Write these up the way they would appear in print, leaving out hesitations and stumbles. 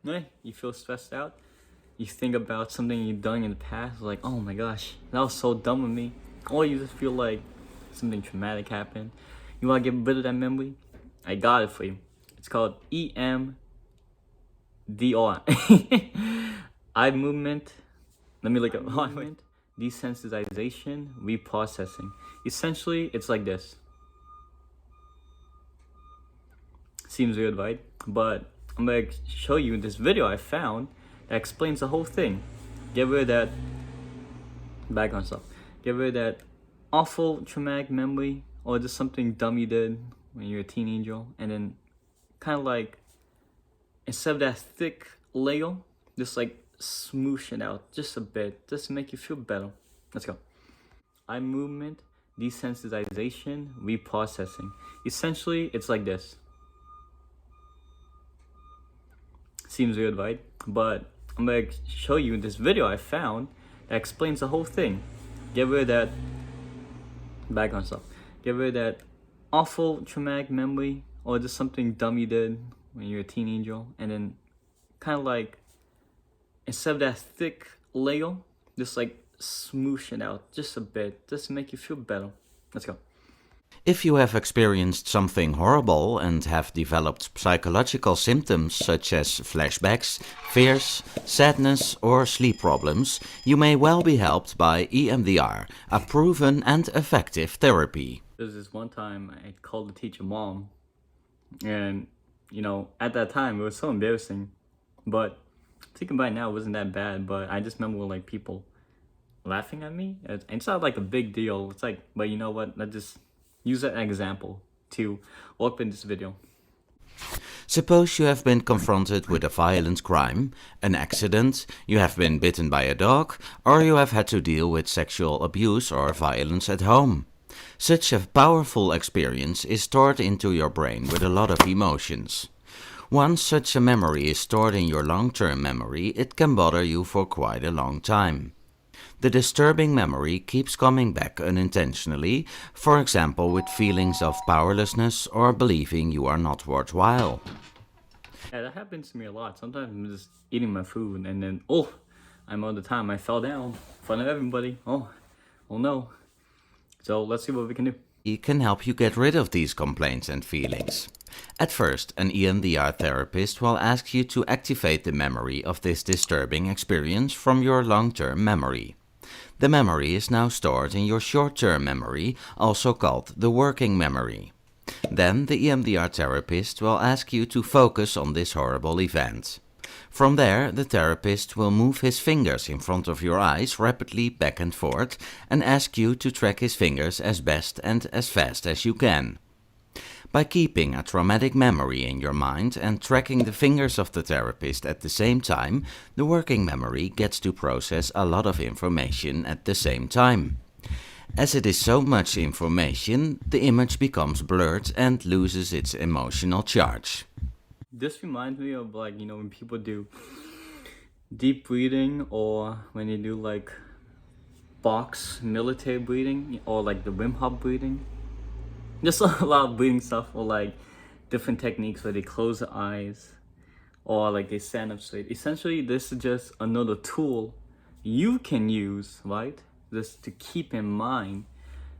Right? You feel stressed out. You think about something you've done in the past, like, oh my gosh, that was so dumb of me. Or you just feel like something traumatic happened. You want to get rid of that memory? I got it for you. It's called EMDR. Eye movement. Let me look up. Movement, desensitization, reprocessing. Essentially, it's like this. Seems weird, right? But I'm gonna show you this video I found that explains the whole thing. Get rid of that background stuff. Get rid of that awful traumatic memory or just something dumb you did when you were a teenager, and then kind of like, instead of that thick layer, just like smoosh it out just a bit, just to make you feel better. Let's go. Eye movement, desensitization, reprocessing. Essentially, it's like this. Seems weird, right? But I'm gonna show you this video I found that explains the whole thing. Get rid of that background stuff. Get rid of that awful traumatic memory or just something dumb you did when you were a teenager, and then kind of like, instead of that thick layer, just like smoosh it out just a bit, just to make you feel better. Let's go. If you have experienced something horrible and have developed psychological symptoms such as flashbacks, fears, sadness, or sleep problems, you may well be helped by EMDR, a proven and effective therapy. There's this one time I called the teacher mom, and at that time it was so embarrassing, but thinking about it now, it wasn't that bad. But I just remember like people laughing at me. It's not like a big deal. It's like, but you know what? Let's just use that example to walk in this video. Suppose you have been confronted with a violent crime, an accident, you have been bitten by a dog, or you have had to deal with sexual abuse or violence at home. Such a powerful experience is stored into your brain with a lot of emotions. Once such a memory is stored in your long-term memory, it can bother you for quite a long time. The disturbing memory keeps coming back unintentionally, for example with feelings of powerlessness or believing you are not worthwhile. Yeah, that happens to me a lot. Sometimes I'm just eating my food and then, I'm all the time. I fell down in front of everybody. Oh no. So let's see what we can do. It can help you get rid of these complaints and feelings. At first, an EMDR therapist will ask you to activate the memory of this disturbing experience from your long-term memory. The memory is now stored in your short-term memory, also called the working memory. Then the EMDR therapist will ask you to focus on this horrible event. From there, the therapist will move his fingers in front of your eyes rapidly back and forth and ask you to track his fingers as best and as fast as you can. By keeping a traumatic memory in your mind and tracking the fingers of the therapist at the same time, the working memory gets to process a lot of information at the same time. As it is so much information, the image becomes blurred and loses its emotional charge. This reminds me of when people do deep breathing, or when they do like box military breathing, or like the Wim Hof breathing. Just a lot of breathing stuff, or like different techniques where they close their eyes or like they stand up straight. Essentially, this is just another tool you can use, right? Just to keep in mind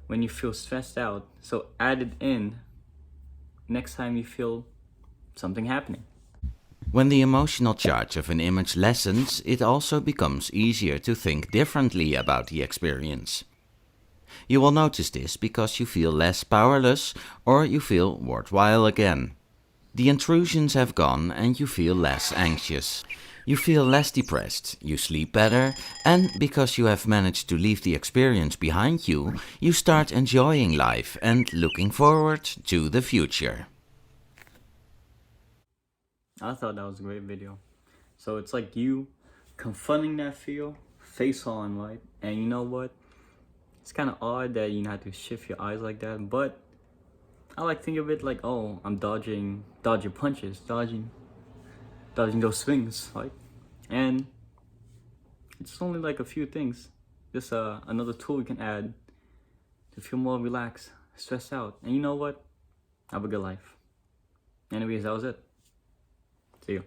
when you feel stressed out. So add it in next time you feel something happening. When the emotional charge of an image lessens, it also becomes easier to think differently about the experience. You will notice this because you feel less powerless or you feel worthwhile again. The intrusions have gone and you feel less anxious. You feel less depressed, you sleep better, and because you have managed to leave the experience behind you, you start enjoying life and looking forward to the future. I thought that was a great video. So it's like you confronting that fear face on, right? And you know what? It's kind of odd that you have to shift your eyes like that, but I like think of it like, oh, I'm dodging punches, dodging those swings, right? And it's only like a few things. Just another tool you can add to feel more relaxed, stressed out. And you know what? Have a good life. Anyways, that was it. See you.